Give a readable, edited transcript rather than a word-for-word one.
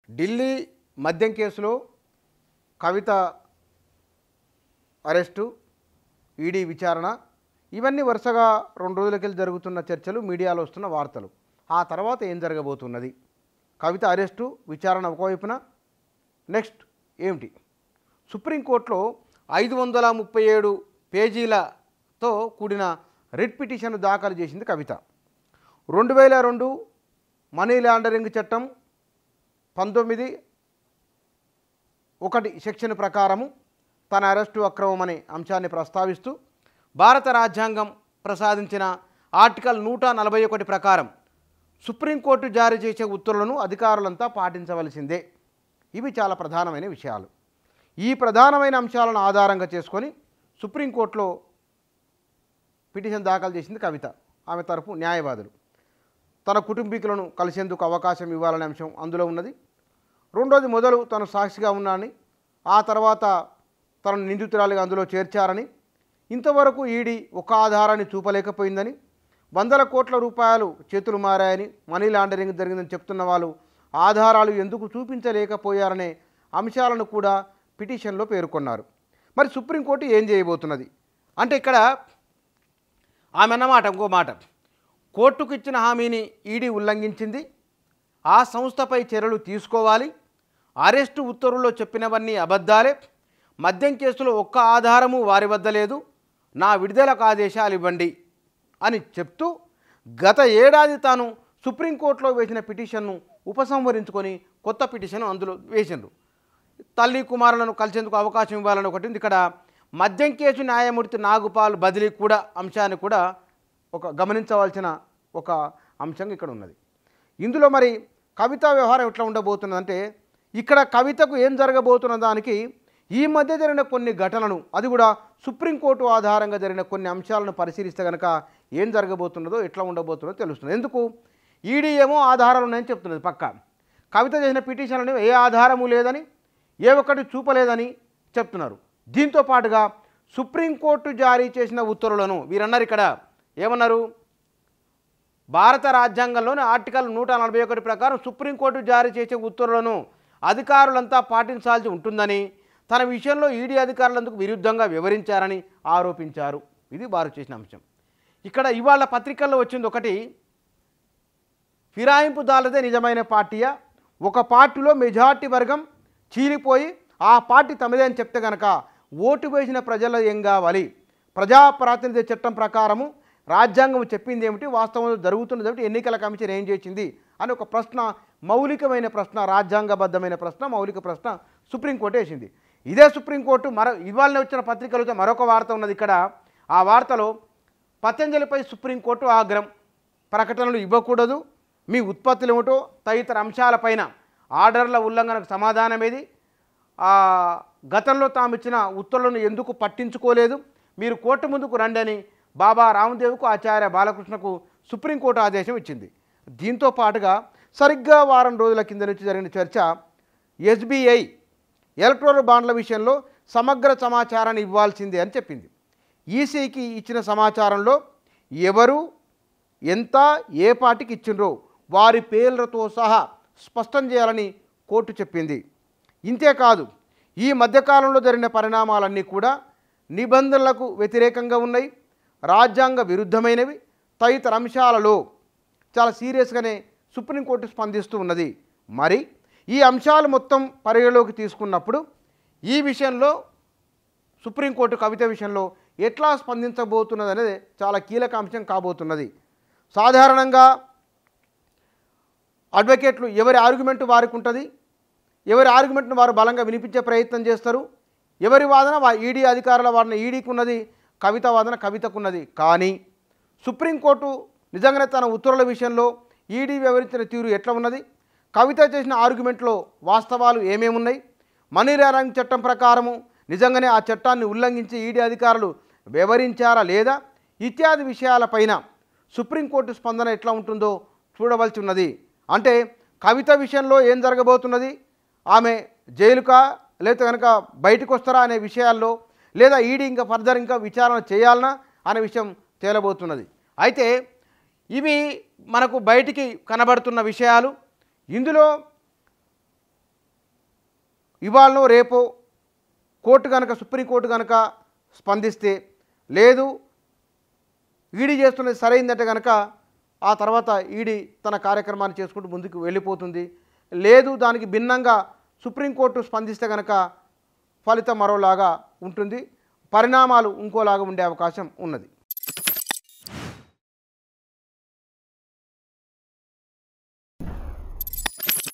ఢిల్లీ మద్యం కేసులో కవిత arrest, ED విచారణ, ఇవన్నీ వరుసగా 2 రోజులకెళ్ళి జరుగుతున్న చర్చలు, మీడియాలో వస్తున్న వార్తలు. ఆ తర్వాత ఏం జరగబోతున్నది? కవిత అరెస్టు, విచారణ ఒకవైపున, నెక్స్ట్ ఏమిటి? సుప్రీంకోర్టులో 537 పేజీలతో కూడిన రిట్ పిటిషన్ దాఖలు చేసింది కవిత. 2002 మనీ లాండరింగ్ చట్టం 19(1) సెక్షన్ ప్రకారము తన అరెస్టు అక్రమం అనే అంశాన్ని ప్రస్తావిస్తూ భారత రాజ్యాంగం ప్రసాదించిన ఆర్టికల్ 141 ప్రకారం సుప్రీంకోర్టు జారీ చేసే ఉత్తర్వులను అధికారులంతా పాటించవలసిందే. ఇవి చాలా ప్రధానమైన విషయాలు. ఈ ప్రధానమైన అంశాలను ఆధారంగా చేసుకొని సుప్రీంకోర్టులో పిటిషన్ దాఖలు చేసింది కవిత. ఆమె తరపు న్యాయవాదులు తన కుటుంబీకులను కలిసేందుకు అవకాశం ఇవ్వాలనే అంశం అందులో ఉన్నది. రెండోది, మొదలు తను సాక్షిగా ఉన్నానని, ఆ తర్వాత తనను నిందితురాలిగా అందులో చేర్చారని, ఇంతవరకు ఈడీ ఒక ఆధారాన్ని చూపలేకపోయిందని, 100 కోట్ల రూపాయలు చేతులు మారాయని, మనీ లాండరింగ్ జరిగిందని చెప్తున్న వాళ్ళు ఆధారాలు ఎందుకు చూపించలేకపోయారనే అంశాలను కూడా పిటిషన్లో పేర్కొన్నారు. మరి సుప్రీంకోర్టు ఏం చేయబోతున్నది అంటే, ఇక్కడ ఆమె అన్నమాట ఇంకో మాట, కోర్టుకు ఇచ్చిన హామీని ఈడీ ఉల్లంఘించింది, ఆ సంస్థపై చర్యలు తీసుకోవాలి, అరెస్టు ఉత్తర్వుల్లో చెప్పినవన్నీ అబద్ధాలే, మద్యం కేసులో ఒక్క ఆధారము వారి వద్ద లేదు, నా విడుదలకు ఆదేశాలు ఇవ్వండి అని చెప్తూ గత ఏడాది తాను సుప్రీంకోర్టులో వేసిన పిటిషన్ను ఉపసంహరించుకొని కొత్త పిటిషన్ అందులో వేసిండ్రు. తల్లి కుమారులను కలిసేందుకు అవకాశం ఇవ్వాలని ఒకటి ఉంది. ఇక్కడ మద్యం కేసు న్యాయమూర్తి నాగుపాల్ బదిలీ కూడా అంశాన్ని కూడా ఒక గమనించవలసిన ఒక అంశం ఇక్కడ ఉన్నది. ఇందులో మరి కవిత వ్యవహారం ఎట్లా ఉండబోతున్నదంటే, ఇక్కడ కవితకు ఏం జరగబోతున్న దానికి ఈ మధ్య జరిగిన కొన్ని ఘటనలను, అది కూడా సుప్రీంకోర్టు ఆధారంగా జరిగిన కొన్ని అంశాలను పరిశీలిస్తే కనుక ఏం జరగబోతున్నదో, ఎట్లా ఉండబోతున్నదో తెలుస్తుంది. ఎందుకు? ఈడీ ఏమో ఆధారాలు ఉన్నాయని చెప్తున్నది పక్క, కవిత చేసిన పిటిషన్లను ఏ ఆధారము లేదని, ఏ ఒక్కటి చూపలేదని చెప్తున్నారు. దీంతో పాటుగా సుప్రీంకోర్టు జారీ చేసిన ఉత్తర్వులను వీరన్నారు. ఇక్కడ ఏమన్నారు? భారత రాజ్యాంగంలోని ఆర్టికల్ 141 ప్రకారం సుప్రీంకోర్టు జారీ చేసే ఉత్తర్వులను అధికారులంతా పాటించాల్సి ఉంటుందని, తన విషయంలో ఈడీ అధికారులందుకు విరుద్ధంగా వివరించారని ఆరోపించారు. ఇది వారు చేసిన అంశం. ఇక్కడ ఇవాళ పత్రికల్లో వచ్చింది ఒకటి, ఫిరాయింపుదారులదే నిజమైన పార్టీయా, ఒక పార్టీలో మెజార్టీ వర్గం చీలిపోయి ఆ పార్టీ తమదే అని చెప్తే కనుక ఓటు వేసిన ప్రజలు ఏం కావాలి? ప్రజాప్రాతినిధ్య చట్టం ప్రకారము రాజ్యాంగం చెప్పింది ఏమిటి, వాస్తవంలో జరుగుతున్నది ఏమిటి, ఎన్నికల కమిషన్ ఏం చేసింది అని ఒక ప్రశ్న, మౌలికమైన ప్రశ్న, రాజ్యాంగబద్ధమైన ప్రశ్న, మౌలిక ప్రశ్న సుప్రీంకోర్టు వేసింది. ఇదే సుప్రీంకోర్టు ఇవాళనే వచ్చిన పత్రికలతో మరొక వార్త ఉన్నది. ఇక్కడ ఆ వార్తలో పతంజలిపై సుప్రీంకోర్టు ఆగ్రహం, ప్రకటనలు ఇవ్వకూడదు, మీ ఉత్పత్తులు ఏమిటో తదితర అంశాలపైన ఆర్డర్ల ఉల్లంఘనకు సమాధానమేది, గతంలో తాము ఇచ్చిన ఉత్తర్వులను ఎందుకు పట్టించుకోలేదు, మీరు కోర్టు ముందుకు రండి అని బాబా రామ్దేవ్కు, ఆచార్య బాలకృష్ణకు సుప్రీంకోర్టు ఆదేశం ఇచ్చింది. దీంతో పాటుగా సరిగ్గా వారం రోజుల కింద నుంచి జరిగిన చర్చ, ఎస్బీఐ ఎలక్ట్రల్ బాండ్ల విషయంలో సమగ్ర సమాచారాన్ని ఇవ్వాల్సిందే అని చెప్పింది. ఈసీకి ఇచ్చిన సమాచారంలో ఎవరు ఎంత ఏ పార్టీకి ఇచ్చిండ్రో వారి పేర్లతో సహా స్పష్టం చేయాలని కోర్టు చెప్పింది. ఇంతేకాదు, ఈ మధ్యకాలంలో జరిగిన పరిణామాలన్నీ కూడా నిబంధనలకు వ్యతిరేకంగా ఉన్నాయి, రాజ్యాంగ విరుద్ధమైనవి, తదితర అంశాలలో చాలా సీరియస్గానే సుప్రీంకోర్టు స్పందిస్తూ ఉన్నది. మరి ఈ అంశాలు మొత్తం పరిగణలోకి తీసుకున్నప్పుడు ఈ విషయంలో సుప్రీంకోర్టు కవిత విషయంలో ఎట్లా స్పందించబోతున్నది అనేది చాలా కీలక అంశం కాబోతున్నది. సాధారణంగా అడ్వకేట్లు ఎవరి ఆర్గ్యుమెంట్ వారికి ఉంటుంది, ఎవరి ఆర్గ్యుమెంట్ను వారు బలంగా వినిపించే ప్రయత్నం చేస్తారు, ఎవరి వాదన ఈడీ అధికారుల వాదన ఈడీకి ఉన్నది, కవిత వాదన కవితకున్నది. కానీ సుప్రీంకోర్టు నిజంగానే తన ఉత్తర్వుల విషయంలో ఈడీ వివరించిన తీరు ఎట్లా ఉన్నది, కవిత చేసిన ఆర్గ్యుమెంట్లో వాస్తవాలు ఏమేమున్నాయి, మనీ లాండరింగ్ చట్టం ప్రకారము నిజంగానే ఆ చట్టాన్ని ఉల్లంఘించి ఈడీ అధికారులు వివరించారా లేదా, ఇత్యాది విషయాలపైన సుప్రీంకోర్టు స్పందన ఎట్లా ఉంటుందో చూడవలసి ఉన్నది. అంటే కవిత విషయంలో ఏం జరగబోతున్నది, ఆమె జైలుకా లేదా కనుక బయటకు వస్తారా అనే విషయాల్లో, లేదా ఈడీ ఇంకా ఫర్దర్ ఇంకా విచారణ చేయాలనా అనే విషయం తేలబోతున్నది. అయితే ఇవి మనకు బయటికి కనబడుతున్న విషయాలు. ఇందులో ఇవాళనో రేపో కోర్టు కనుక సుప్రీంకోర్టు కనుక స్పందిస్తే, లేదు ఈడీ చేస్తున్నది సరైందంటే కనుక ఆ తర్వాత ఈడీ తన కార్యక్రమాన్ని చేసుకుంటూ ముందుకు వెళ్ళిపోతుంది. లేదు దానికి భిన్నంగా సుప్రీంకోర్టు స్పందిస్తే కనుక ఫలితం మరోలాగా ఉంటుంది, పరిణామాలు ఇంకోలాగా ఉండే అవకాశం ఉన్నది.